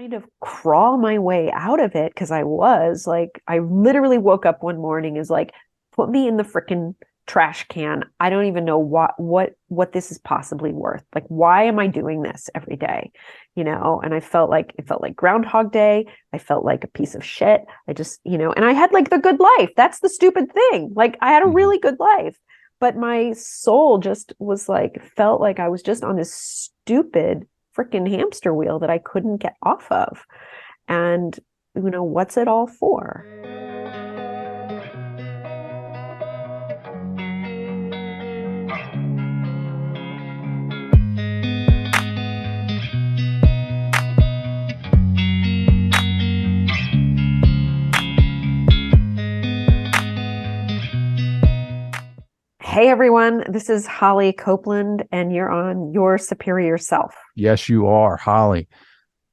kind of crawl my way out of it, because I literally woke up one morning is like, put me in the freaking trash can. I don't even know what this is possibly worth. Like, why am I doing this every day? And I felt like it felt like Groundhog Day. I felt like a piece of shit. I just, and I had like the good life. That's the stupid thing. Like, I had a really good life, but my soul just was like, felt like I was just on this stupid freaking hamster wheel that I couldn't get off of. And, what's it all for? Hey everyone, this is Holly Copeland, and you're on Your Superior Self. Yes, you are, Holly.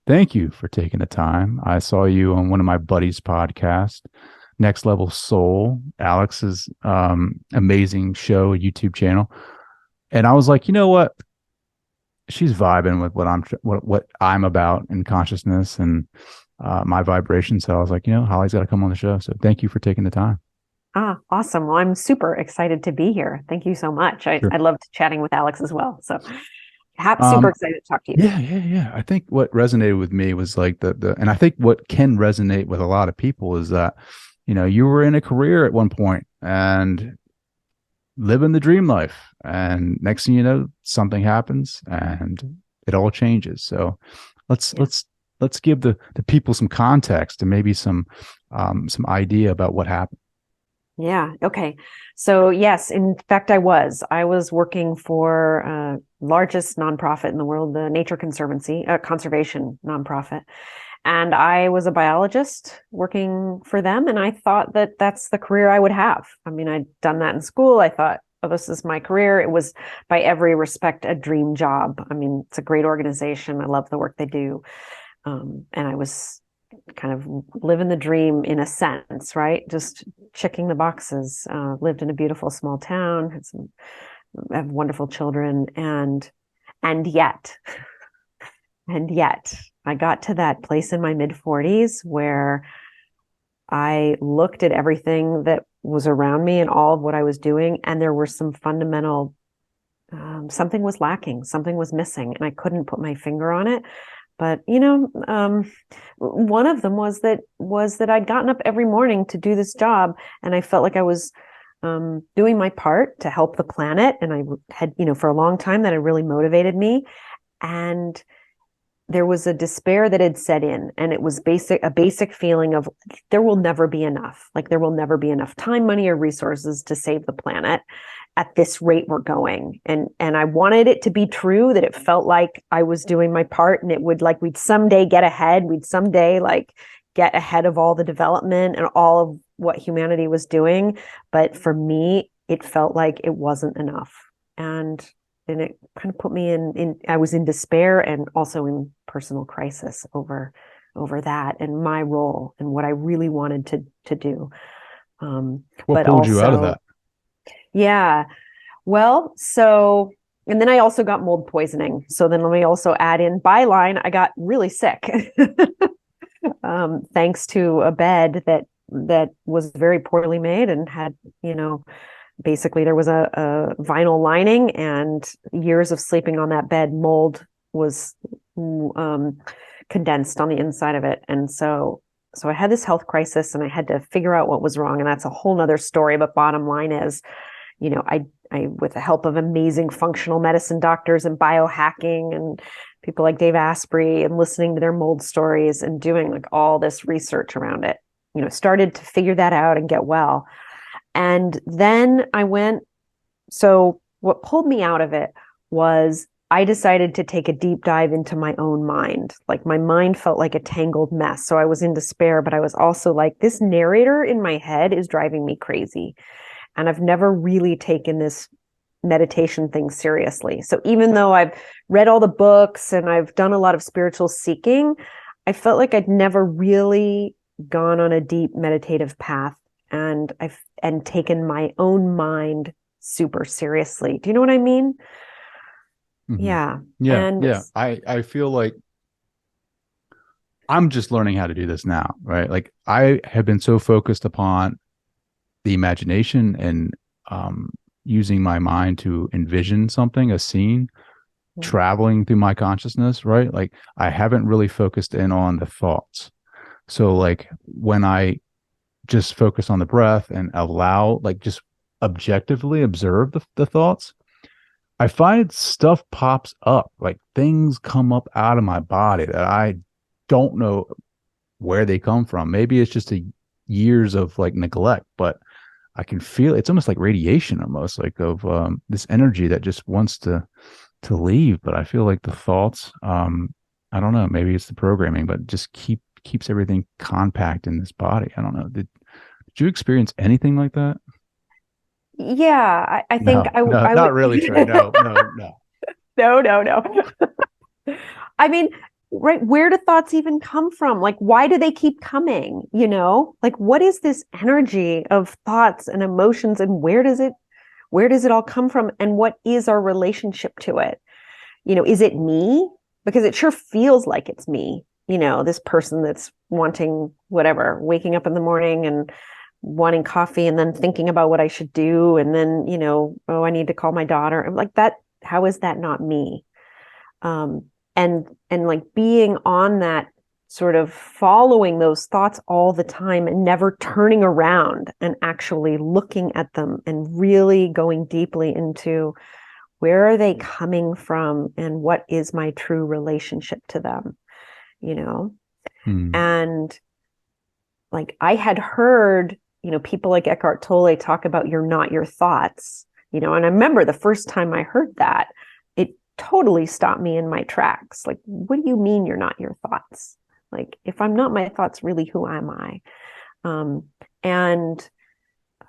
Thank you for taking the time. I saw you on one of my buddies' podcast, Next Level Soul, Alex's amazing show, YouTube channel. And I was like, you know what? She's vibing with what I'm about in consciousness and my vibration. So I was like, Holly's got to come on the show. So thank you for taking the time. Awesome. Well, I'm super excited to be here. Thank you so much. Sure. I loved chatting with Alex as well. So super Um, excited to talk to you. yeah. I think what resonated with me was like and I think what can resonate with a lot of people is that, you were in a career at one point and living the dream life. And next thing you know, something happens and it all changes. So let's give the people some context and maybe some idea about what happened. Yeah. Okay. So yes, in fact, I was working for largest nonprofit in the world, the Nature Conservancy, conservation nonprofit. And I was a biologist working for them. And I thought that that's the career I would have. I mean, I'd done that in school. I thought, oh, this is my career. It was by every respect a dream job. I mean, it's a great organization. I love the work they do. And I was kind of living the dream in a sense, right? Just checking the boxes. Lived in a beautiful small town, have wonderful children, and yet, and yet, I got to that place in my mid 40s where I looked at everything that was around me and all of what I was doing, and there were some fundamental, something was lacking, something was missing, and I couldn't put my finger on it. But one of them was that I'd gotten up every morning to do this job, and I felt like I was doing my part to help the planet. And I had, for a long time, that had really motivated me. And there was a despair that had set in, and it was a basic feeling of there will never be enough. Like, there will never be enough time, money, or resources to save the planet at this rate we're going. And I wanted it to be true, that it felt like I was doing my part, and it would, like, we'd someday get ahead. We'd someday like get ahead of all the development and all of what humanity was doing. But for me, it felt like it wasn't enough. And it kind of put me I was in despair and also in personal crisis over that and my role and what I really wanted to do. What But pulled you out of also, that? yeah, well, so, and then I also got mold poisoning. So then let me also add in byline, I got really sick. Thanks to a bed that was very poorly made and had, basically there was a vinyl lining, and years of sleeping on that bed, mold was condensed on the inside of it. And so I had this health crisis, and I had to figure out what was wrong. And that's a whole nother story. But bottom line is, I, with the help of amazing functional medicine doctors and biohacking and people like Dave Asprey, and listening to their mold stories and doing like all this research around it, started to figure that out and get well. And then so what pulled me out of it was I decided to take a deep dive into my own mind. Like, my mind felt like a tangled mess. So I was in despair, but I was also like, this narrator in my head is driving me crazy. And I've never really taken this meditation thing seriously. So even though I've read all the books and I've done a lot of spiritual seeking, I felt like I'd never really gone on a deep meditative path, and I've taken my own mind super seriously. Do you know what I mean? Mm-hmm. Yeah. Yeah, And yeah. I feel like I'm just learning how to do this now, right? Like I have been so focused upon the imagination and um, using my mind to envision something, a scene, traveling through my consciousness, right? Like I haven't really focused in on the thoughts. So like when I just focus on the breath and allow, like just objectively observe the thoughts, I find stuff pops up, like things come up out of my body that I don't know where they come from. Maybe it's just a years of like neglect, but I can feel it's almost like radiation, almost like of this energy that just wants to leave. But I feel like the thoughts, I don't know, maybe it's the programming, but just keeps everything compact in this body. I don't know. Did you experience anything like that? Yeah, I think No, no, I would. not really, Trey. No, no, no. No, no, no. I mean, right, where do thoughts even come from? Like, why do they keep coming? Like, what is this energy of thoughts and emotions, and where does it all come from? And what is our relationship to it? Is it me? Because it sure feels like it's me, this person that's wanting whatever, waking up in the morning and wanting coffee and then thinking about what I should do. And then, oh, I need to call my daughter. I'm like that. How is that not me? Um, and like being on that, sort of following those thoughts all the time and never turning around and actually looking at them and really going deeply into where are they coming from and what is my true relationship to them, you know? Hmm. And like I had heard, people like Eckhart Tolle talk about you're not your thoughts, and I remember the first time I heard that, it totally stopped me in my tracks. Like, what do you mean you're not your thoughts? Like, if I'm not my thoughts, really, who am I? And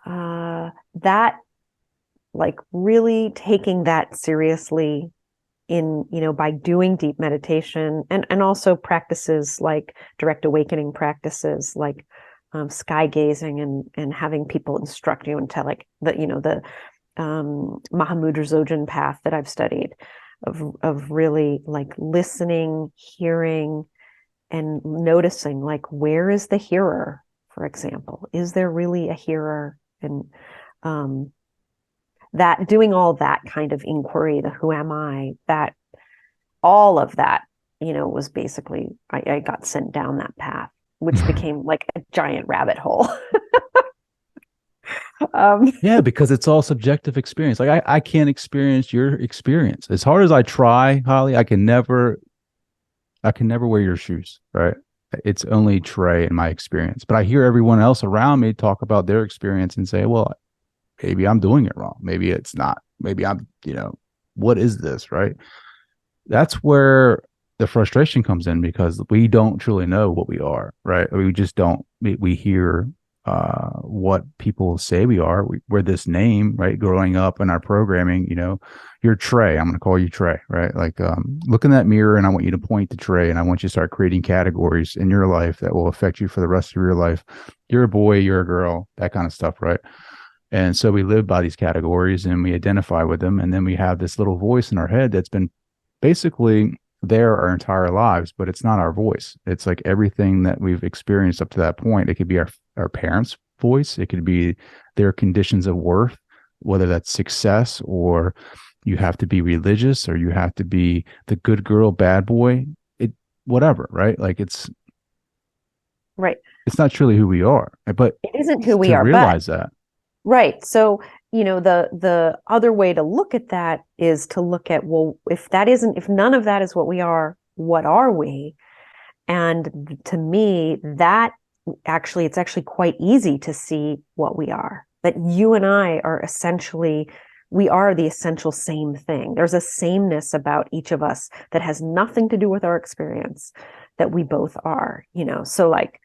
that, like, really taking that seriously by doing deep meditation and also practices like direct awakening practices, like sky gazing and having people instruct you into like the Mahamudra Dzogchen path that I've studied of really like listening, hearing, and noticing, like, where is the hearer, for example? Is there really a hearer? And um, that doing all that kind of inquiry, the who am I, that all of that, was basically, I got sent down that path, which became like a giant rabbit hole. um, Yeah, because it's all subjective experience. Like I can't experience your experience. As hard as I try, Holly, I can never wear your shoes, right? It's only Trey in my experience. But I hear everyone else around me talk about their experience and say, well, maybe I'm doing it wrong. Maybe it's not. Maybe what is this, right? That's where the frustration comes in because we don't truly know what we are, right? We just don't. We hear what people say we are. We're this name, right? Growing up in our programming, you're Trey. I'm going to call you Trey, right? Like, look in that mirror and I want you to point to Trey and I want you to start creating categories in your life that will affect you for the rest of your life. You're a boy, you're a girl, that kind of stuff, right? And so we live by these categories and we identify with them. And then we have this little voice in our head that's been basically there our entire lives, but it's not our voice. It's like everything that we've experienced up to that point. It could be our parents' voice. It could be their conditions of worth, whether that's success or you have to be religious or you have to be the good girl, bad boy, whatever, right? Like right. it's not truly who we are, but It isn't who we to are, but realize that. right. So, the other way to look at that is to look at, well, if none of that is what we are, what are we? And to me, it's actually quite easy to see what we are. That you and I are we are the essential same thing. There's a sameness about each of us that has nothing to do with our experience, that we both are, So like,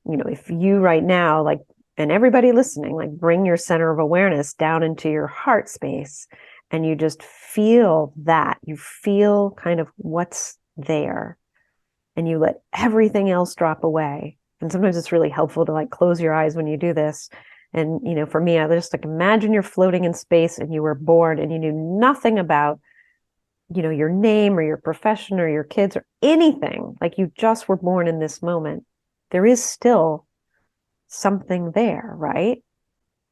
if you right now, like, and everybody listening, like, bring your center of awareness down into your heart space and you just feel that, you feel kind of what's there, and you let everything else drop away. And sometimes it's really helpful to like close your eyes when you do this. And, for me, I just like imagine you're floating in space and you were born and you knew nothing about your name or your profession or your kids or anything, like you just were born in this moment, there is still something there, right?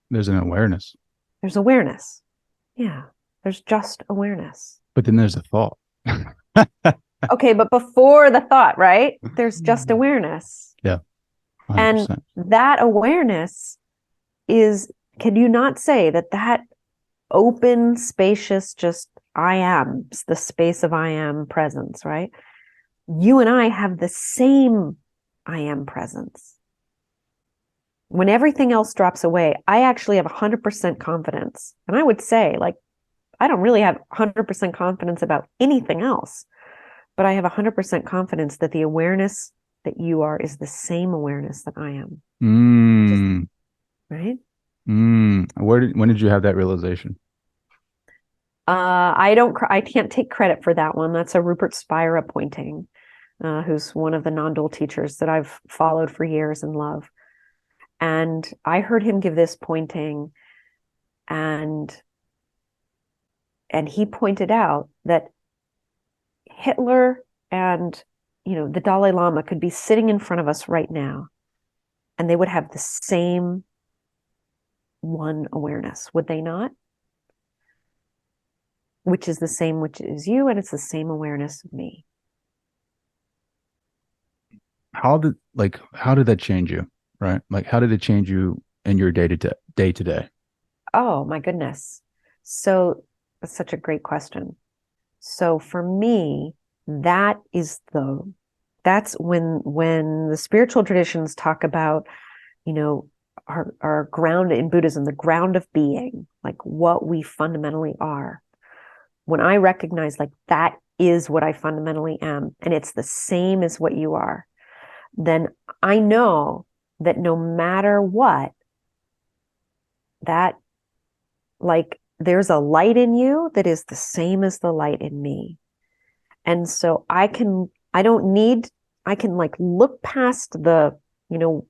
There's an awareness, There's awareness. Yeah. There's just awareness. but then there's a thought. Okay, but before the thought, right? There's just awareness. Yeah, And 100%. that awareness is, can you not say that that open, spacious, just I am, the space of I am presence, right? You and I have the same I am presence. When everything else drops away, I actually have 100% confidence. And I would say, like, I don't really have 100% confidence about anything else, but I have 100% confidence that the awareness that you are is the same awareness that I am. Just, Mm, right? when did you have that realization? I can't take credit for that one. That's a Rupert Spira pointing, who's one of the non-dual teachers that I've followed for years and love. And I heard him give this pointing, and he pointed out that Hitler and the Dalai Lama could be sitting in front of us right now, and they would have the same one awareness, would they not? Which is the same, which is you, and it's the same awareness of me. How did that change you? Right? Like how did it change you in your day to day? Oh my goodness. So that's such a great question. So for me, that's when the spiritual traditions talk about, our ground in Buddhism, the ground of being, like what we fundamentally are. When I recognize like that is what I fundamentally am, and it's the same as what you are, then I know that no matter what, that like there's a light in you that is the same as the light in me. And so I can like look past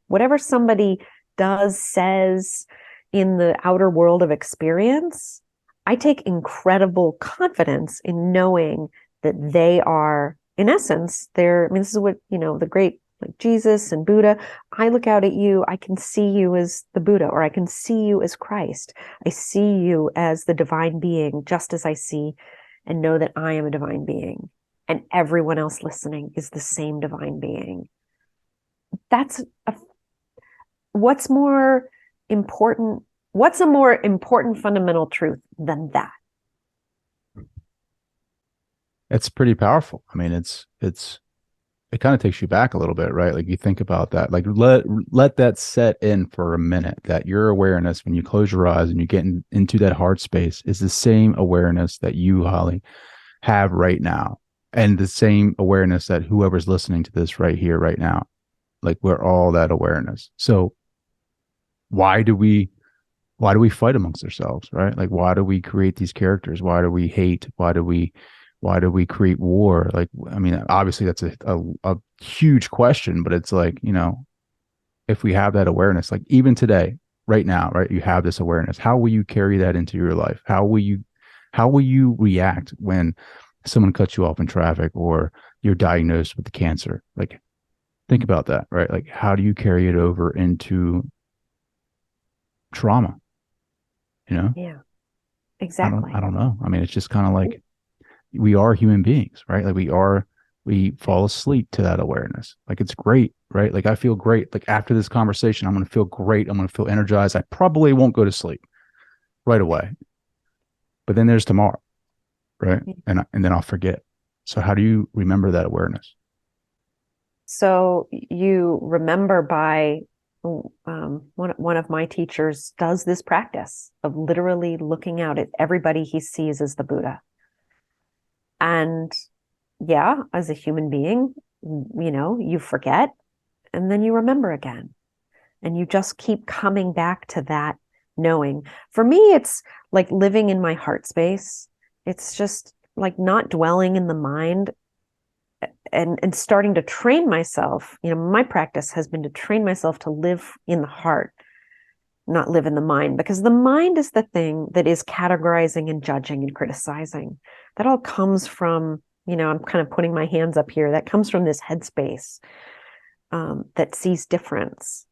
whatever somebody does, says in the outer world of experience. I take incredible confidence in knowing that they are, in essence, this is what, the great like Jesus and Buddha. I look out at you, I can see you as the Buddha, or I can see you as Christ. I see you as the divine being, just as I see and know that I am a divine being. And everyone else listening is the same divine being. That's a, what's more important? What's a more important fundamental truth than that? It's pretty powerful. I mean, it kind of takes you back a little bit, right? Like you think about that, like let that set in for a minute, that your awareness when you close your eyes and you get into that heart space is the same awareness that you, Holly, have right now. And the same awareness that whoever's listening to this right here, right now, like we're all that awareness. So why do we fight amongst ourselves, right? Like why do we create these characters? Why do we hate? Why do we create war? Like, I mean, obviously that's a huge question, but it's like, if we have that awareness, like even today, right now, right, you have this awareness. How will you carry that into your life? How will you react when someone cuts you off in traffic or you're diagnosed with cancer? Like, think about that, right? Like, how do you carry it over into trauma? Yeah, I don't, I exactly. don't know. I mean, it's just kind of like we are human beings, right? Like we fall asleep to that awareness. Like it's great, right? Like I feel great. Like after this conversation, I'm going to feel great. I'm going to feel energized. I probably won't go to sleep right away, but then there's tomorrow, right? And then I'll forget. So how do you remember that awareness? So you remember by one of my teachers does this practice of literally looking out at everybody he sees as the Buddha. And yeah, as a human being, you forget and then you remember again. And you just keep coming back to that knowing. For me, it's like living in my heart space. It's just like not dwelling in the mind and starting to train myself. My practice has been to train myself to live in the heart. not live in the mind, because the mind is the thing that is categorizing and judging and criticizing. That all comes from, I'm kind of putting my hands up here, that comes from this headspace that sees difference.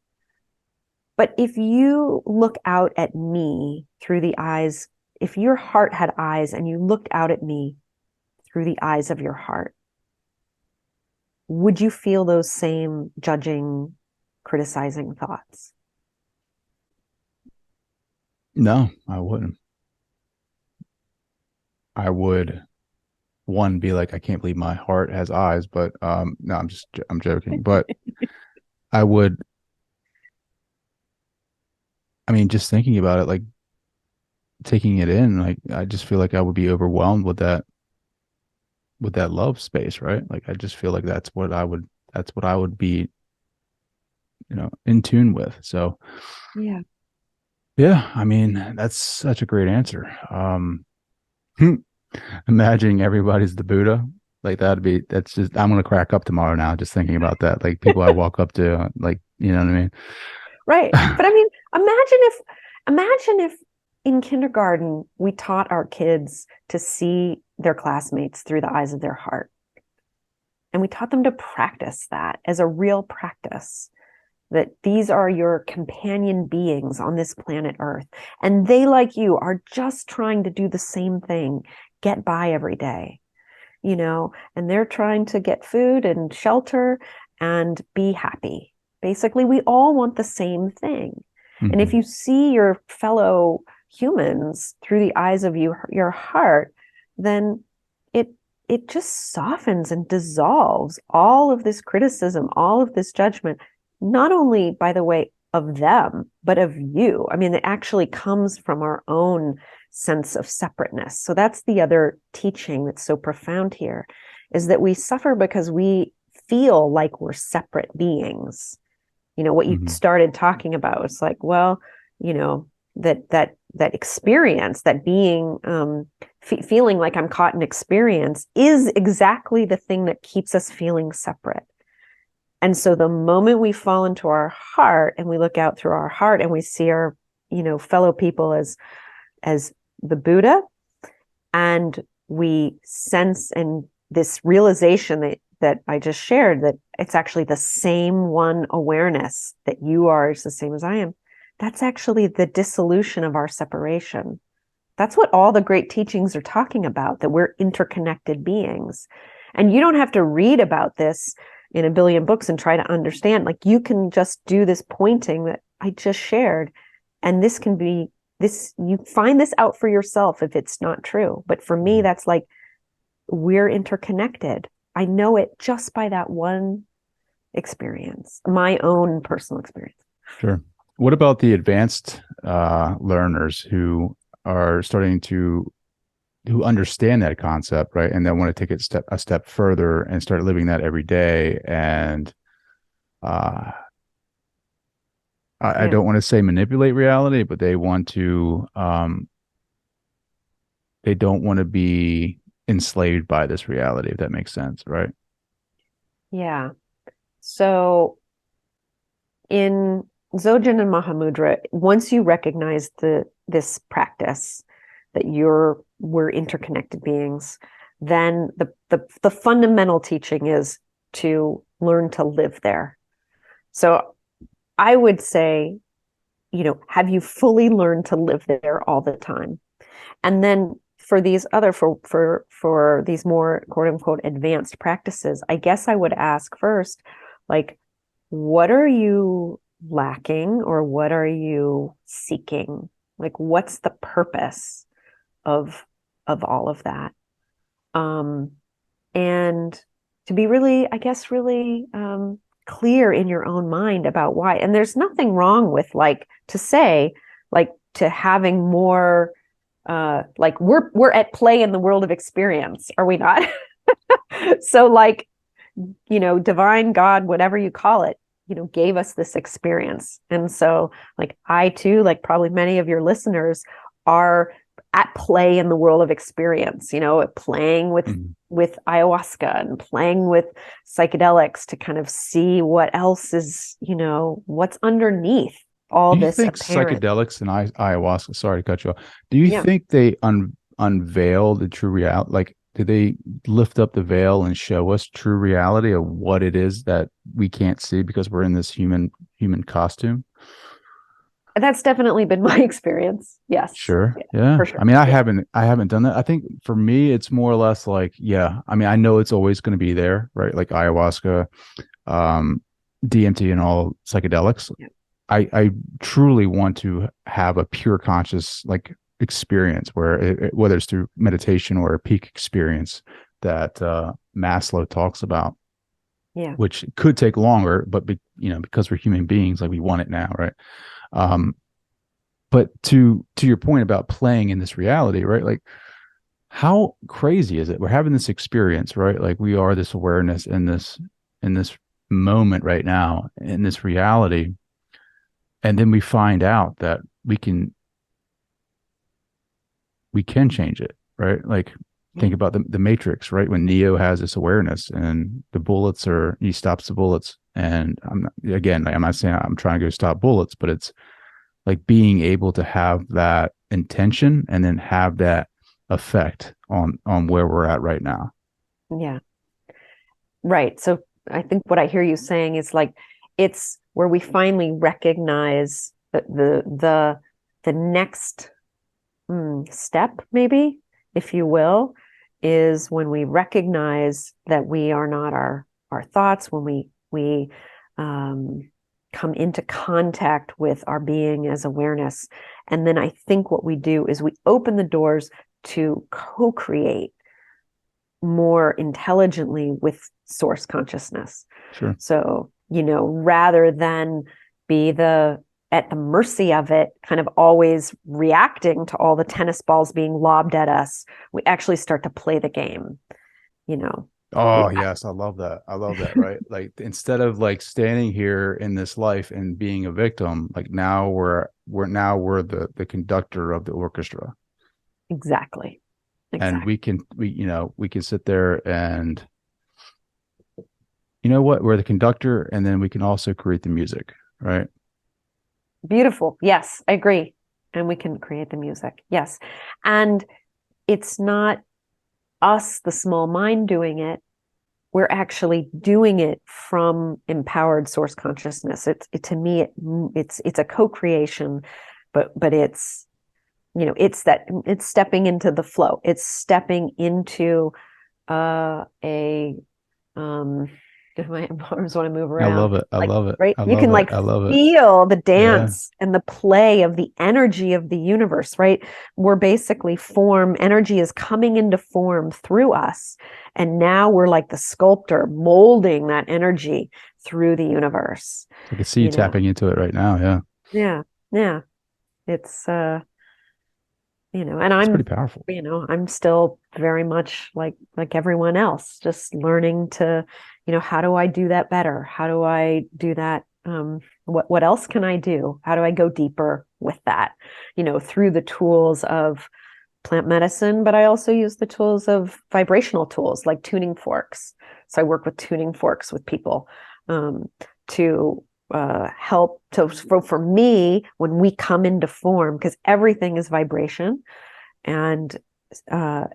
But if you look out at me through the eyes, if your heart had eyes and you looked out at me through the eyes of your heart, would you feel those same judging, criticizing thoughts? No, I wouldn't. I would one be like, I can't believe my heart has eyes, but no, I'm joking. But I would, I mean, just thinking about it, like taking it in, like I just feel like I would be overwhelmed with that love space, right? Like I just feel like that's what I would be, in tune with. So Yeah. yeah, I mean, that's such a great answer. Imagining everybody's the Buddha, like that's just, I'm gonna crack up tomorrow now just thinking about that. Like people I walk up to, like, you know what I mean? Right. But I mean, imagine if in kindergarten we taught our kids to see their classmates through the eyes of their heart. And we taught them to practice that as a real practice, that these are your companion beings on this planet Earth. And they, like you, are just trying to do the same thing, get by every day, and they're trying to get food and shelter and be happy. Basically, we all want the same thing. And if Mm-hmm. you see your fellow humans through the eyes of your heart, then it just softens and dissolves all of this criticism, all of this judgment, not only, by the way, of them, but of you. I mean, it actually comes from our own sense of separateness. So that's the other teaching that's so profound here, is that we suffer because we feel like we're separate beings. What you Mm-hmm. started talking about, it's like, well, that experience, that being, feeling like I'm caught in experience, is exactly the thing that keeps us feeling separate. And so the moment we fall into our heart and we look out through our heart and we see our, fellow people as the Buddha, and we sense, and this realization that I just shared, that it's actually the same one awareness, that you are is the same as I am. That's actually the dissolution of our separation. That's what all the great teachings are talking about, that we're interconnected beings. And you don't have to read about this in a billion books and try to understand. Like, you can just do this pointing that I just shared. And this can be this, you find this out for yourself if it's not true. But for me, that's like, we're interconnected. I know it just by that one experience, my own personal experience. Sure. What about the advanced learners who are starting to who understand that concept, right? And then want to take it a step further and start living that every day. And uh, I Yeah. don't want to say manipulate reality, but they don't want to be enslaved by this reality, if that makes sense, right? Yeah. So in Dzogchen and Mahamudra, once you recognize this practice, that we're interconnected beings, then the fundamental teaching is to learn to live there. So I would say, have you fully learned to live there all the time? And then for these other for these more quote unquote advanced practices, I guess I would ask first, like, what are you lacking, or what are you seeking? Like, what's the purpose of all of that? And to be really, I guess, really clear in your own mind about why. And there's nothing wrong with, like, to say, like, to having more, like, we're at play in the world of experience, are we not? So, like, divine God, whatever you call it, gave us this experience. And so, like, I too, like probably many of your listeners, are at play in the world of experience, playing with ayahuasca and playing with psychedelics to kind of see what else is, what's underneath. all Do you this think apparent. psychedelics and ayahuasca, sorry to cut you off, do you Yeah. think they unveil the true reality? Like, do they lift up the veil and show us true reality of what it is that we can't see because we're in this human costume? That's definitely been my experience. Yes. Sure. Yeah, Yeah. for I sure. mean, Yeah. I haven't done that. I think for me, it's more or less like, yeah. I mean, I know it's always going to be there, right? Like ayahuasca, um, DMT, and all psychedelics. Yeah. I truly want to have a pure conscious like experience where whether it's through meditation or a peak experience that Maslow talks about, Yeah. which could take longer, but because we're human beings, like we want it now, right? Um, but to your point about playing in this reality, right? Like how crazy is it? We're having this experience, right? Like we are this awareness in this moment right now in this reality, and then we find out that we can change it, right? Like Yeah. think about the Matrix, right? When Neo has this awareness and the bullets are he stops the bullets, and I'm not, again, like, I'm not saying I'm trying to go stop bullets, but it's like being able to have that intention and then have that effect on where we're at right now. Yeah. Right. So I think what I hear you saying is like it's where we finally recognize that the next step, maybe, if you will, is when we recognize that we are not our thoughts, when we um, come into contact with our being as awareness. And then I think what we do is we open the doors to co-create more intelligently with source consciousness. Sure. So, rather than be at the mercy of it, kind of always reacting to all the tennis balls being lobbed at us, we actually start to play the game, you know. We Oh, yes, I love that. I love that, right? Like instead of like standing here in this life and being a victim, like now we're the conductor of the orchestra. exactly. And Exactly. we can sit there and you know what? We're the conductor and then we can also create the music, right? Beautiful. Yes, I agree. And we can create the music. Yes. And it's not us, the small mind, doing it. We're actually doing it from empowered source consciousness. To me, it's a co-creation, but it's stepping into the flow. It's stepping into a my arms want to move I around. love it. I Like, love it. right? I You love can it. like I love it. feel the Yeah. dance and the play of the energy of the universe, right? We're basically energy is coming into form through us. And now we're like the sculptor molding that energy through the universe, I can see you you know. tapping into it right now. Yeah. Yeah. Yeah. It's and It's pretty powerful. I'm still very much like everyone else, just learning to, how do I do that better? How do I do that? What else can I do? How do I go deeper with that? Through the tools of plant medicine, but I also use the tools of vibrational tools like tuning forks. So I work with tuning forks with people to help for me when we come into form, because everything is vibration, and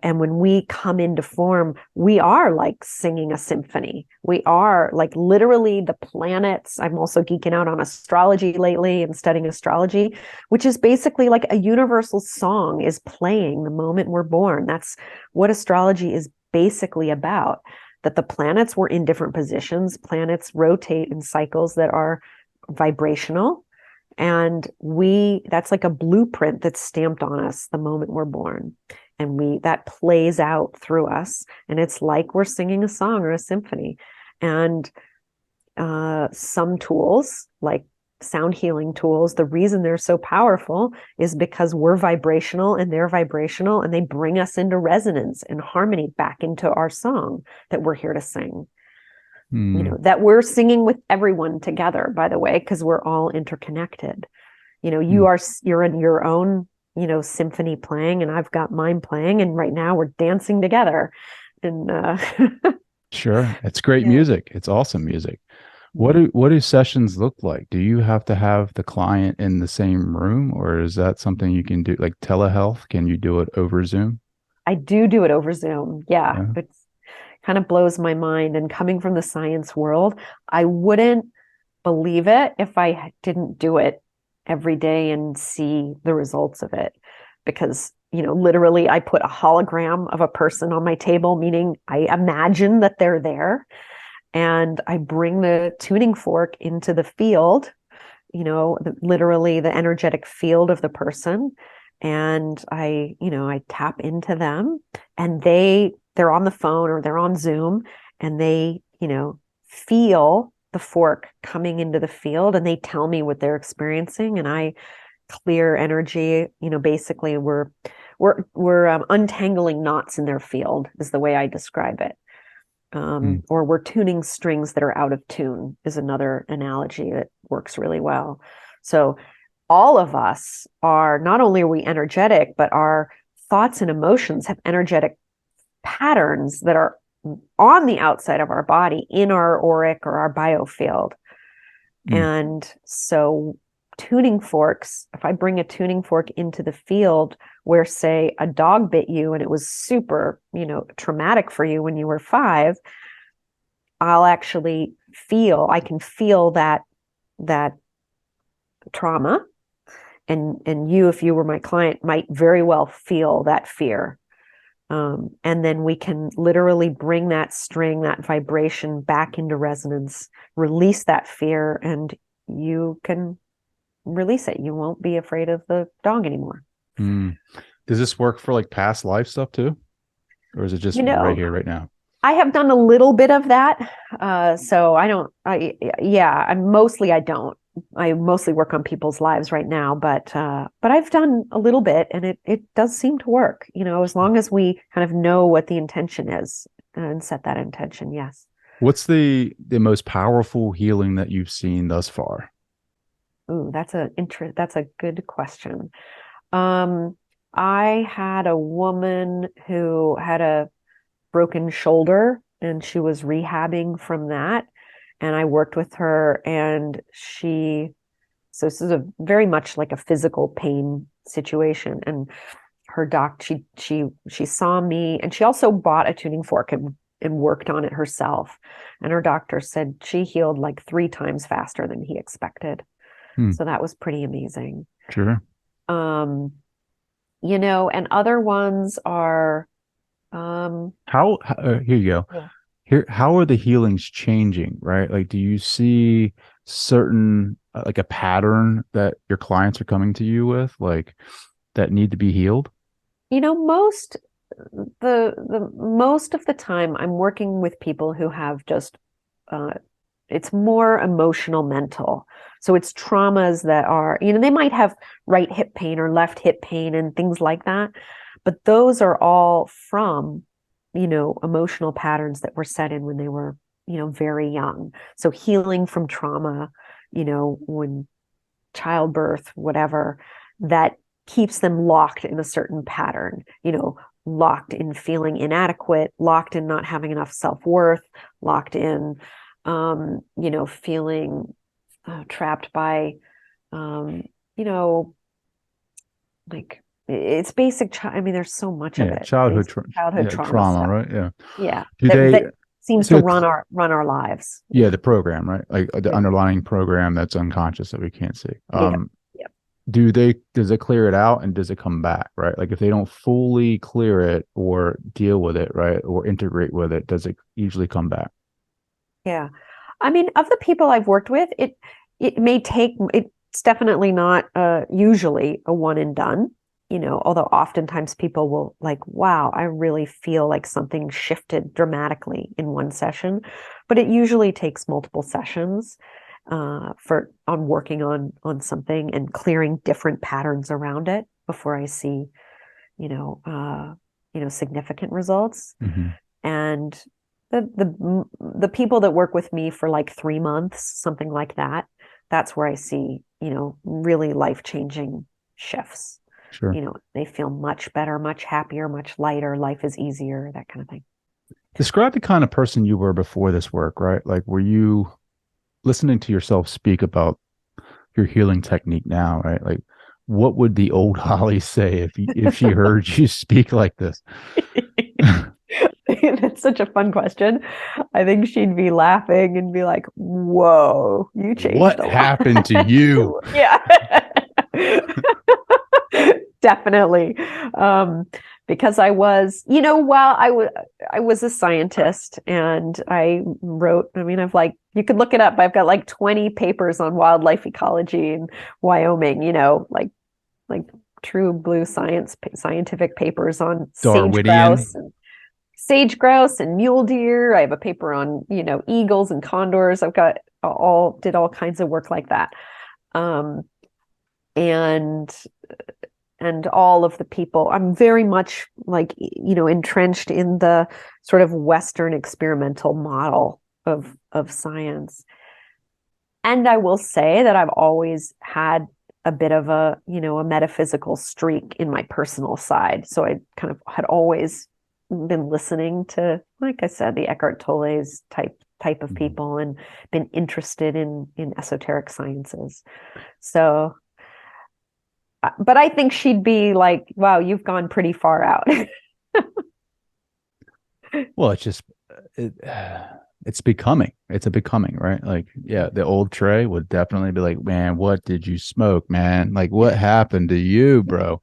when we come into form, we are like singing a symphony. We are like literally the planets. I'm also geeking out on astrology lately and studying astrology, which is basically like a universal song is playing the moment we're born. That's what astrology is basically about. That the planets were in different positions. Planets rotate in cycles that are vibrational, and that's like a blueprint that's stamped on us the moment we're born, and that plays out through us, and it's like we're singing a song or a symphony. And some tools like sound healing tools, the reason they're so powerful is because we're vibrational and they're vibrational, and they bring us into resonance and harmony back into our song that we're here to sing, Hmm. that we're singing with everyone together, by the way, because we're all interconnected. Hmm. You're in your own, symphony playing, and I've got mine playing, and right now we're dancing together. And Sure. It's great yeah. music. It's awesome music. What do sessions look like? Do you have to have the client in the same room, or is that something you can do like telehealth? Can you do it over Zoom? I do it over Zoom. Yeah, Yeah. it kind of blows my mind. And coming from the science world, I wouldn't believe it if I didn't do it every day and see the results of it. Because, literally, I put a hologram of a person on my table, meaning I imagine that they're there. And I bring the tuning fork into the field, literally the energetic field of the person. And I tap into them, and they're on the phone or they're on Zoom, and they, feel the fork coming into the field, and they tell me what they're experiencing, and I clear energy. Basically we're untangling knots in their field is the way I describe it. Mm. Or we're tuning strings that are out of tune is another analogy that works really well. So all of us are, not only are we energetic, but our thoughts and emotions have energetic patterns that are on the outside of our body in our auric or our biofield. Mm. And so tuning forks, if I bring a tuning fork into the field where, say, a dog bit you and it was super, traumatic for you when you were 5, I can feel that trauma. And you, if you were my client, might very well feel that fear. And then we can literally bring that string, that vibration back into resonance, release that fear, and you can release it. You won't be afraid of the dog anymore. Mm. Does this work for like past life stuff too? Or is it just You right know, here, right now? I have done a little bit of that. So I don't, yeah, I don't. I mostly work on people's lives right now, but I've done a little bit, and it does seem to work, as long as we kind of know what the intention is and set that intention. Yes. What's the most powerful healing that you've seen thus far? Ooh, that's a good question. Um, I had a woman who had a broken shoulder, and she was rehabbing from that. And I worked with her, and so this is a very much like a physical pain situation. And her she saw me, and she also bought a tuning fork and worked on it herself. And her doctor said she healed like 3 times faster than he expected. Hmm. So that was pretty amazing. Sure. Um, and other ones are, um, Here you go. yeah. How are the healings changing, right? Like, do you see certain like a pattern that your clients are coming to you with, like that need to be healed? Most the most of the time I'm working with people who have just uh, it's more emotional mental. So it's traumas that are, they might have right hip pain or left hip pain and things like that, but those are all from, emotional patterns that were set in when they were, very young. So healing from trauma, when childbirth, whatever, that keeps them locked in a certain pattern, locked in feeling inadequate, locked in not having enough self-worth, locked in, feeling trapped by, um, you know, like it's basic. I mean, there's so much of Yeah, it. Basic childhood yeah, trauma trauma, stuff. right? Yeah. Yeah, Do that they seems to so run our lives. yeah, the program, right? Like the Yeah, underlying program that's unconscious that we can't see. yeah, yeah. Does it clear it out and does it come back, right? Like if they don't fully clear it or deal with it, right, or integrate with it, does it usually come back? Yeah. I mean, of the people I've worked with, it may take, it's definitely not usually a one and done, although oftentimes people will like, wow, I really feel like something shifted dramatically in one session. But it usually takes multiple sessions for on working on something and clearing different patterns around it before I see, you know, uh, significant results. Hmm. And the people that work with me for like 3 months, something like that, that's where I see, really life-changing shifts. Sure. They feel much better, much happier, much lighter, life is easier, that kind of thing. Describe the kind of person you were before this work, right? Like, were you listening to yourself speak about your healing technique now, right? Like, what would the old Holly say if she heard you speak like this? That's such a fun question. I think she'd be laughing and be like, "Whoa, you changed What a lot." happened to you? Yeah. Definitely. Because I was, while I was a scientist and I wrote, I mean, I've like, you could look it up. I've got like 20 papers on wildlife ecology in Wyoming, like true blue scientific papers on Darwinian. sage grouse and mule deer. I have a paper on, eagles and condors. I've got did all kinds of work like that. Um, and all of the people, I'm very much like, entrenched in the sort of Western experimental model of science. And I will say that I've always had a bit of a metaphysical streak in my personal side. So I kind of had always been listening to, like I said, the Eckhart Tolle's type of people, and been interested in esoteric sciences. So, but I think she'd be like, "Wow, you've gone pretty far out." Well, it, it's becoming. It's a becoming, right? Like, yeah, the old Trey would definitely be like, "Man, what did you smoke, man? Like, what happened to you, bro?"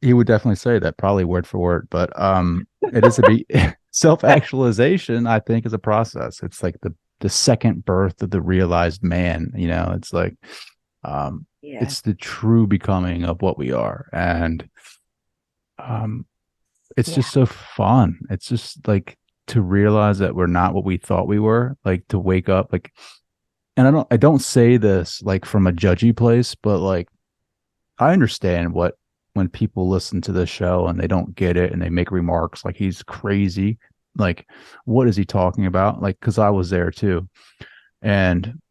He would definitely say that, probably word for word. But it is self-actualization, I think, is a process. It's like the second birth of the realized man. It's like Yeah. it's the true becoming of what we are. And it's Yeah. just so fun. It's just like to realize that we're not what we thought we were, like to wake up, like, and I don't say this like from a judgy place, but like I understand when people listen to this show and they don't get it and they make remarks like he's crazy. Like, what is he talking about? Like, because I was there too. And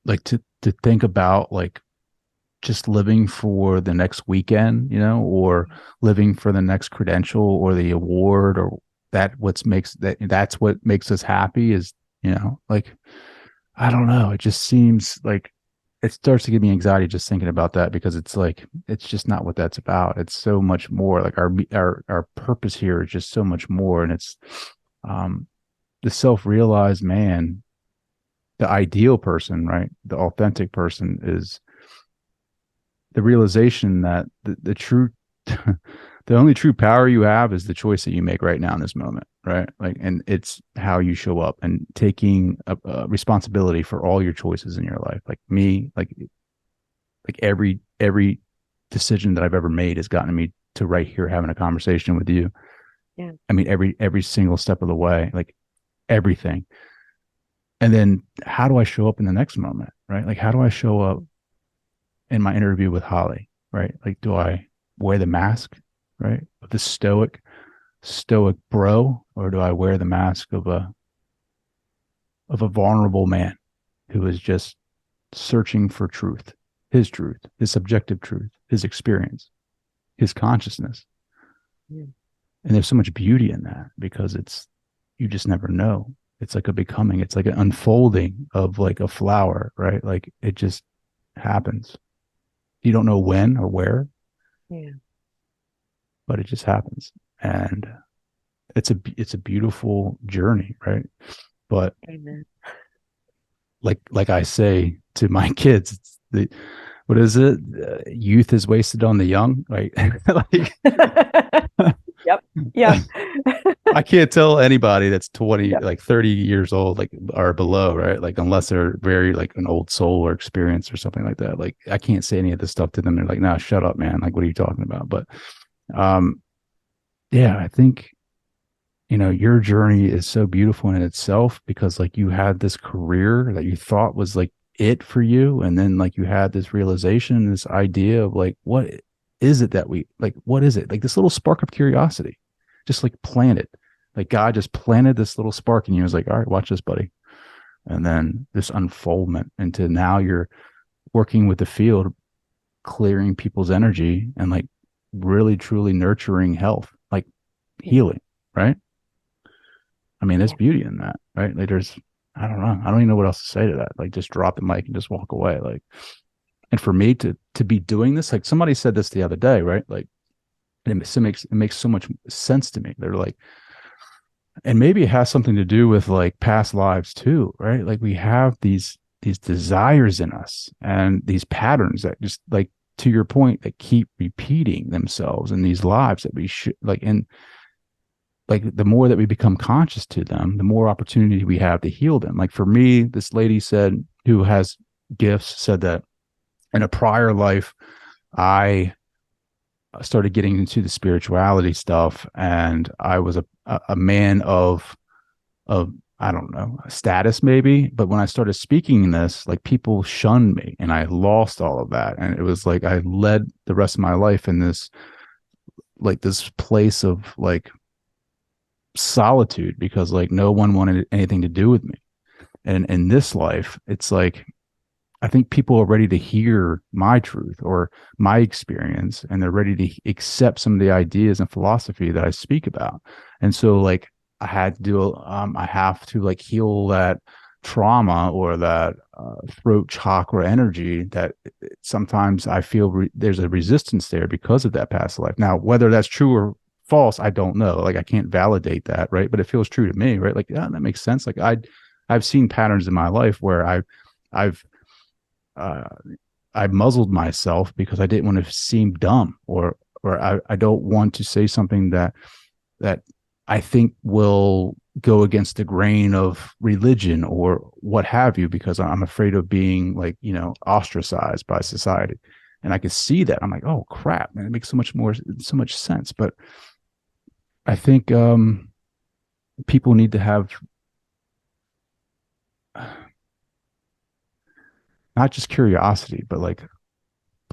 like to think about like just living for the next weekend, or living for the next credential or the award, or that's what makes us happy is, like, I don't know. It just seems like it starts to give me anxiety just thinking about that, because it's like, it's just not what that's about. It's so much more. Like our purpose here is just so much more. And it's, the self-realized man, the ideal person, right? The authentic person is the realization that the true the only true power you have is the choice that you make right now in this moment, right? Like, and it's how you show up and taking a responsibility for all your choices in your life. Like me, like every decision that I've ever made has gotten me to right here having a conversation with you. Yeah. I mean, every single step of the way, like everything. And then how do I show up in the next moment, right? Like, how do I show up in my interview with Holly, right? Like, do I wear the mask, right, of the stoic bro, or do I wear the mask of a vulnerable man who is just searching for truth, his subjective truth, his experience, his consciousness? Yeah. And there's so much beauty in that, because you just never know. It's like a becoming. It's like an unfolding of like a flower, right? Like, it just happens. You don't know when or where, Yeah. but it just happens. And it's a beautiful journey, right? But Amen. like I say to my kids, it's what is it? Youth is wasted on the young, right? Like, Yep. Yeah. I can't tell anybody that's 20, Yep. like 30 years old, like, or below, right? Like, unless they're very like an old soul or experience or something like that. Like, I can't say any of this stuff to them. They're like, "Nah, shut up, man. Like, what are you talking about?" But um, yeah, I think, your journey is so beautiful in itself, because like you had this career that you thought was like it for you. And then like you had this realization, this idea of like, what is it that we like, what is it? Like this little spark of curiosity, just like planted, like God just planted this little spark in you. He was like, all right, watch this, buddy. And then this unfoldment into now you're working with the field, clearing people's energy and like really truly nurturing health, like Yeah. healing, right? I mean, there's Yeah. beauty in that, right? Like, there's I don't know. I don't even know what else to say to that. Like, just drop the mic and just walk away. Like, and for me to be doing this, like somebody said this the other day, right? Like, and it makes so much sense to me. They're like, and maybe it has something to do with like past lives too, right? Like we have these desires in us and these patterns that just like to your point that keep repeating themselves in these lives that we should like. And like the more that we become conscious to them, the more opportunity we have to heal them. Like for me, this lady said, who has gifts, said that in a prior life, I started getting into the spirituality stuff, and I was a man of I don't know, status maybe. But when I started speaking in this, like people shunned me, and I lost all of that. And it was like I led the rest of my life in this like this place of like solitude because like no one wanted anything to do with me. And in this life, it's like I think people are ready to hear my truth or my experience, and they're ready to accept some of the ideas and philosophy that I speak about. And so, like, I have to like heal that trauma or that throat chakra energy that sometimes I feel there's a resistance there because of that past life. Now, whether that's true or false, I don't know. Like, I can't validate that, right? But it feels true to me, right? Like, yeah, that makes sense. Like, I've seen patterns in my life where I've uh, I muzzled myself because I didn't want to seem dumb, or I don't want to say something that I think will go against the grain of religion or what have you, because I'm afraid of being like, ostracized by society. And I could see that. I'm like, oh crap, man, it makes so much sense. But I think people need to have not just curiosity, but like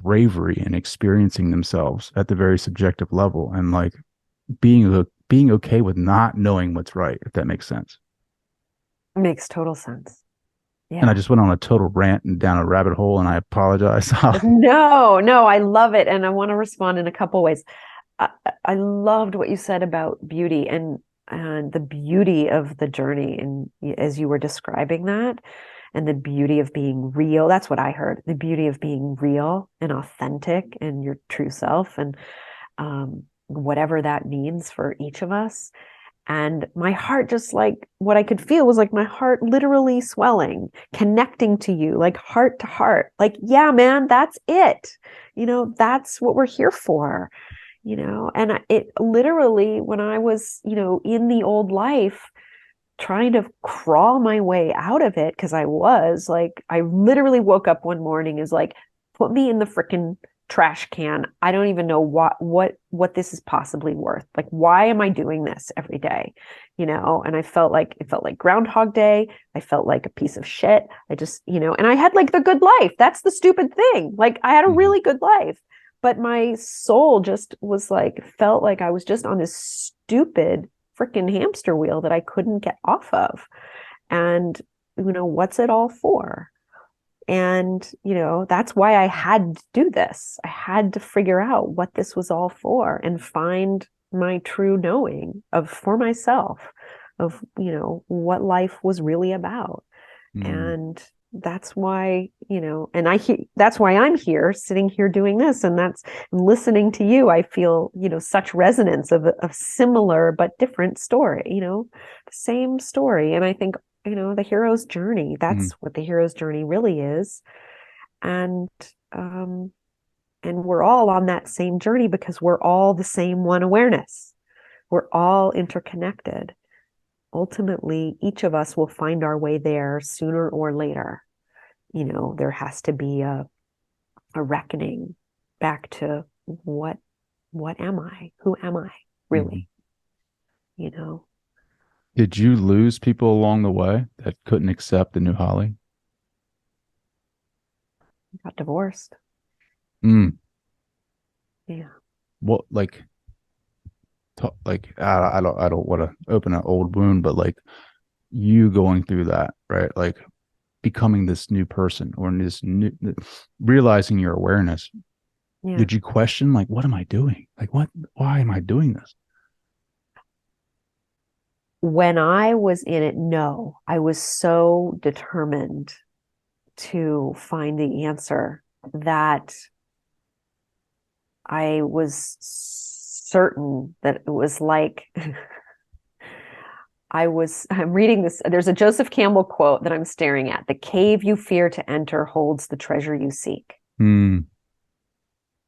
bravery and experiencing themselves at the very subjective level, and like being okay with not knowing what's right, if that makes sense. Makes total sense. And I Yeah. just went on a total rant and down a rabbit hole, and I apologize. No, no, I love it. And I want to respond in a couple ways. I, I loved what you said about beauty and the beauty of the journey. And as you were describing that, and the beauty of being real, that's what I heard. The beauty of being real and authentic and your true self, and whatever that means for each of us. And my heart, just like what I could feel was like my heart literally swelling, connecting to you, like heart to heart. Like, yeah, man, that's it. That's what we're here for. And it literally, when I was, in the old life, trying to crawl my way out of it, because I was like, I literally woke up one morning is like, put me in the freaking trash can. I don't even know what this is possibly worth. Like, why am I doing this every day? And I felt like it felt like Groundhog Day. I felt like a piece of shit. I just, and I had like the good life. That's the stupid thing. Like, I had a Mhm. really good life, but my soul just was like, felt like I was just on this stupid freaking hamster wheel that I couldn't get off of. And, what's it all for? And, that's why I had to do this. I had to figure out what this was all for and find my true knowing of for myself of, what life was really about. Mm. And that's why, and that's why I'm here sitting here doing this. And that's listening to you. I feel, such resonance of a similar but different story, the same story. And I think, the hero's journey, that's Mm. what the hero's journey really is. And, um, and we're all on that same journey because we're all the same one awareness. We're all interconnected. Ultimately, each of us will find our way there sooner or later. There has to be a reckoning back to what am I? Who am I Mhm. really? You know, Did you lose people along the way that couldn't accept the new Holly? I got divorced. Mm. Yeah. What like I don't want to open an old wound, but like you going through that, right? Like becoming this new person or this new realizing your awareness. Yeah. Did you question like what am I doing? Like why am I doing this? when I was in it, no, I was so determined to find the answer that I was certain that it was like I'm reading this. There's a Joseph Campbell quote that I'm staring at. The cave you fear to enter holds the treasure you seek. Hmm.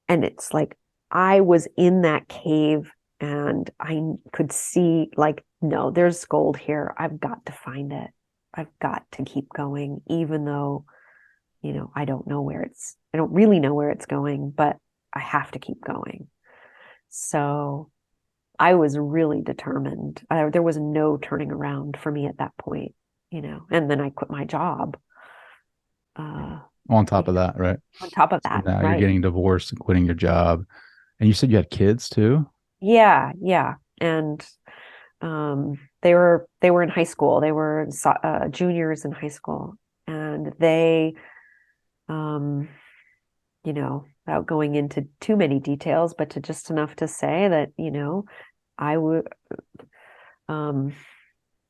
And it's like I was in that cave and I could see, like, no, there's gold here. I've got to find it. I've got to keep going, even though, I don't really know where it's going, but I have to keep going. So I was really determined. There was no turning around for me at that point. And then I quit my job. Uh, On yeah, top of that, right? on top of So that, now you're right? getting divorced and quitting your job. And you said you had kids too? Yeah, yeah. And they were in high school. They were juniors in high school, and they, um, without going into too many details, but to just enough to say that, I would, um,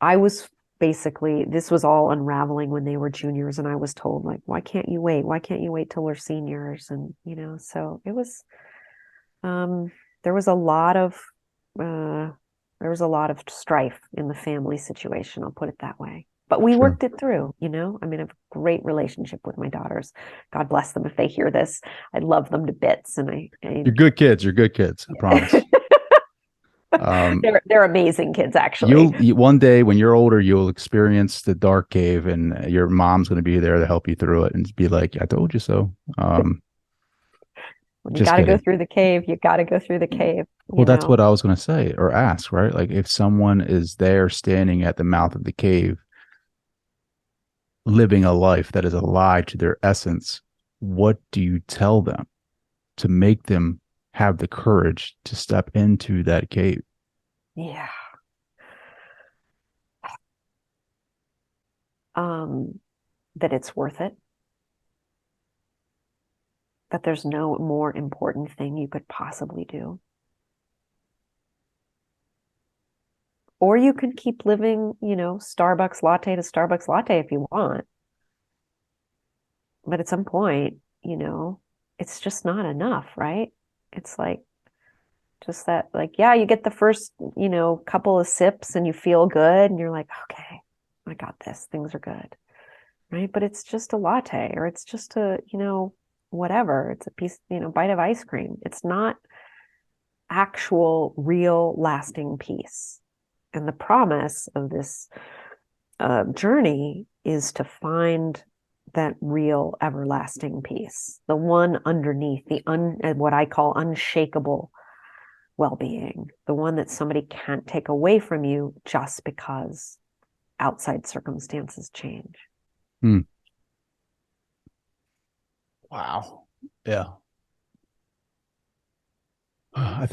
I was basically, this was all unraveling when they were juniors, and I was told, like, why can't you wait? Why can't you wait till we're seniors? And, so it was, um, there was a lot of, uh, there was a lot of strife in the family situation. I'll put it that way. But we Sure. worked it through. I mean, I have a great relationship with my daughters. God bless them if they hear this. I love them to bits, and I You're good kids. You're good kids. I promise. Um, they're amazing kids, actually. you one day when you're older, you'll experience the dark cave, and your mom's going to be there to help you through it and be like, "I told you so." When you Just got to go kidding. through the cave, you got to go through the cave, Well, you that's know. what I was going to say or ask, right? Like if someone is there standing at the mouth of the cave, living a life that is a lie to their essence, what do you tell them to make them have the courage to step into that cave? Yeah. Um, that it's worth it, that there's no more important thing you could possibly do. Or you could keep living, Starbucks latte to Starbucks latte if you want. But at some point, it's just not enough, right? It's like just that, like, yeah, you get the first, couple of sips and you feel good and you're like, okay, I got this. Things are good. Right. But it's just a latte or it's just whatever. It's a piece, bite of ice cream. It's not actual, real, lasting peace. And the promise of this journey is to find that real, everlasting peace, the one underneath what I call unshakable well-being, the one that somebody can't take away from you just because outside circumstances change. Hmm. Wow. Yeah. I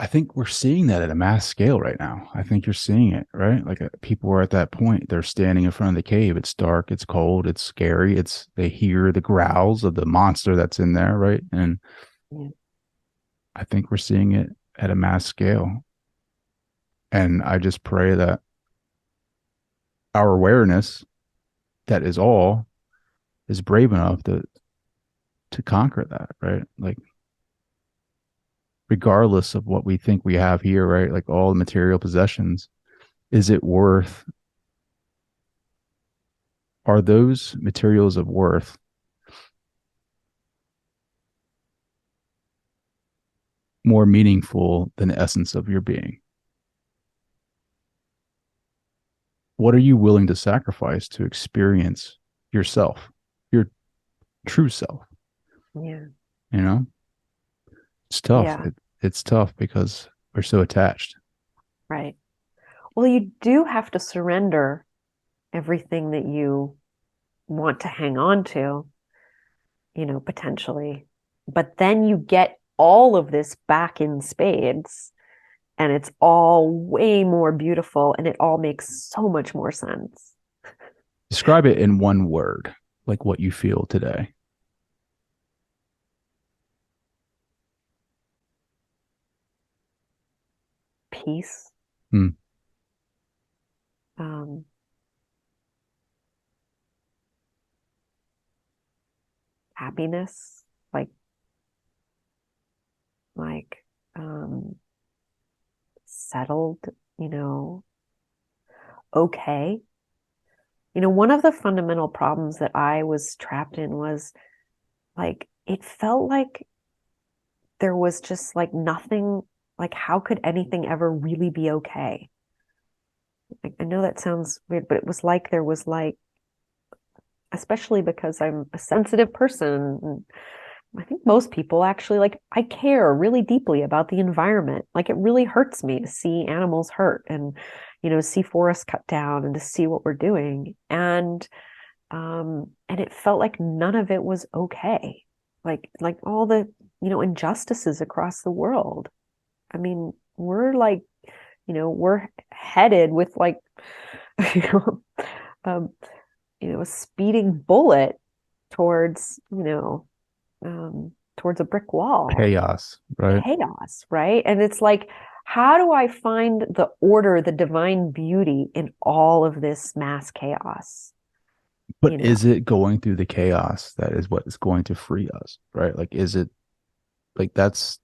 think we're seeing that at a mass scale right now. I think you're seeing it, right? Like people are at that point. They're standing in front of the cave. It's dark, it's cold, it's scary. They hear the growls of the monster that's in there, right? And Yeah. I think we're seeing it at a mass scale. And I just pray that our awareness, that is all, is brave enough to conquer that, right? Like regardless of what we think we have here, right? Like all the material possessions, is it worth, are those materials of worth more meaningful than the essence of your being? What are you willing to sacrifice to experience yourself, your true self? Yeah. You know, it's tough. Yeah. It's tough because we're so attached. Right. Well, you do have to surrender everything that you want to hang on to, potentially. But then you get all of this back in spades, and it's all way more beautiful, and it all makes so much more sense. Describe it in one word, like what you feel today. Peace. Hmm. um, happiness, like like settled, you know, okay. You know, one of the fundamental problems that I was trapped in was like it felt like there was just like nothing, like how could anything ever really be okay? Like, I know that sounds weird, but it was like there was like, especially because I'm a sensitive person, and I think most people actually like I care really deeply about the environment. Like it really hurts me to see animals hurt and see forests cut down and to see what we're doing. And it felt like none of it was okay. Like all the, injustices across the world. I mean, we're like, we're headed with like you know, um, a speeding bullet towards, towards a brick wall, Chaos, right? chaos, right? And it's like, how do I find the order, the divine beauty in all of this mass chaos? But You know, is it going through the chaos that is what is going to free us, right? Like, is it like that's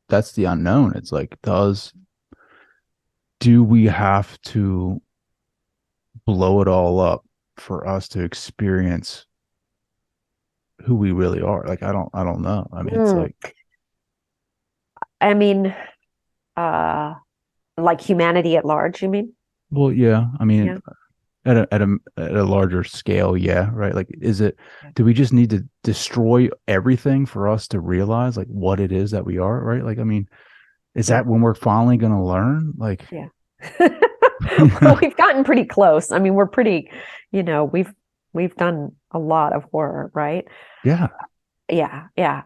the unknown. It's like, do we have to blow it all up for us to experience who we really are? Like, I don't know. I mean, it's mm, like, I mean, uh, like humanity at large, you mean? well, yeah. I mean, Yeah. at a larger scale, yeah, right. Like, do we just need to destroy everything for us to realize like what it is that we are, right? Like, I mean, is Yeah. that when we're finally going to learn? Like, Yeah. you Well, know, we've gotten pretty close. I mean, we're pretty, we've done a lot of horror, right? yeah. Yeah, yeah.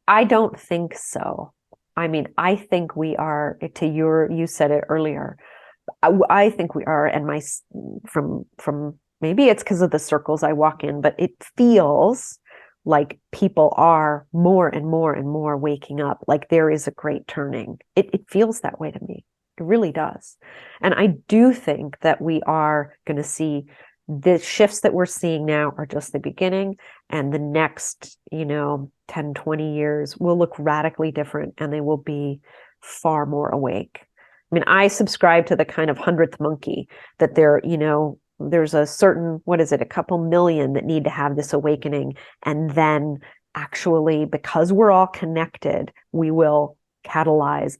I don't think so. I mean, I think we are, you said it earlier. I think we are, and from maybe it's because of the circles I walk in, but it feels like people are more and more and more waking up. Like there is a great turning. It feels that way to me. It really does. And I do think that we are going to see the shifts that we're seeing now are just the beginning, and the next, 10, 20 years will look radically different, and they will be far more awake. I mean, I subscribe to the kind of 100th monkey that there's a certain, what is it, a couple million that need to have this awakening. And then actually, because we're all connected, we will catalyze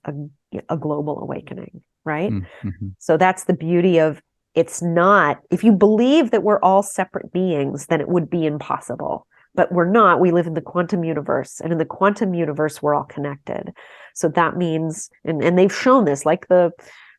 a global awakening, right? Mm-hmm. So that's the beauty of it's not, if you believe that we're all separate beings, then it would be impossible. But we're not. We live in the quantum universe. And in the quantum universe, we're all connected. So that means, and they've shown this, like the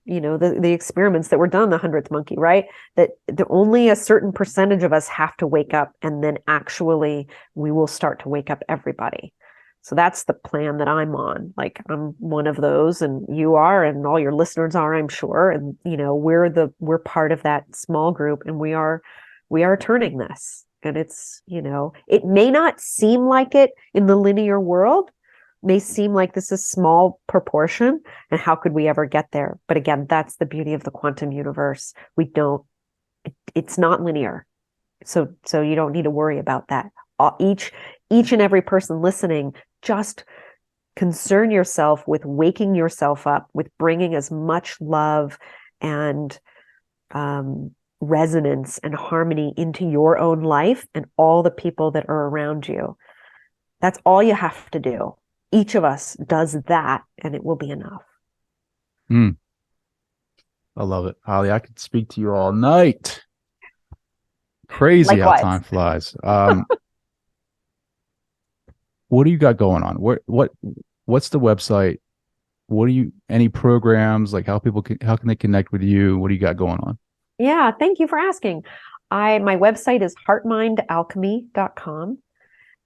experiments that were done, the 100th monkey, right? That only a certain percentage of us have to wake up, and then actually we will start to wake up everybody. So that's the plan that I'm on. Like I'm one of those, and you are, and all your listeners are, I'm sure. And we're part of that small group, and we are turning this. And it's, it may not seem like it in the linear world, may seem like this is small proportion, and how could we ever get there? But again, that's the beauty of the quantum universe. It's not linear. So you don't need to worry about that. Each and every person listening, just concern yourself with waking yourself up, with bringing as much love and resonance and harmony into your own life and all the people that are around you. That's all you have to do. Each of us does that, and it will be enough. Mm, I love it, Holly. I could speak to you all night. Crazy how Likewise. time flies. What do you got going on? What's the website? What do you any programs like how can they connect with you? What do you got going on? Yeah, thank you for asking. My website is heartmindalchemy.com,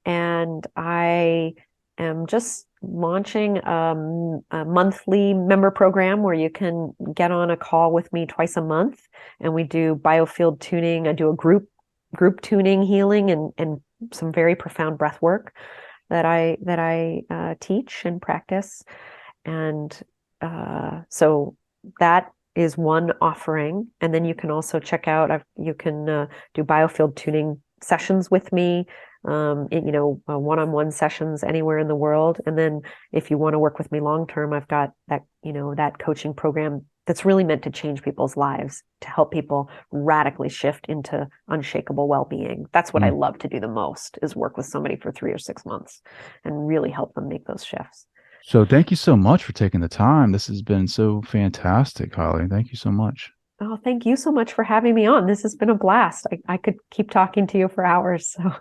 and I am just launching a monthly member program where you can get on a call with me twice a month, and we do biofield tuning. I do a group tuning healing and some very profound breath work that I teach and practice. And so that is one offering. And then you can also check out, you can do biofield tuning sessions with me, one-on-one sessions anywhere in the world. And then if you want to work with me long-term, I've got that, that coaching program that's really meant to change people's lives, to help people radically shift into unshakable well-being. That's what I love to do the most, is work with somebody for 3 or 6 months and really help them make those shifts. So thank you so much for taking the time. This has been so fantastic, Holly. Thank you so much. Oh, thank you so much for having me on. This has been a blast. I could keep talking to you for hours. So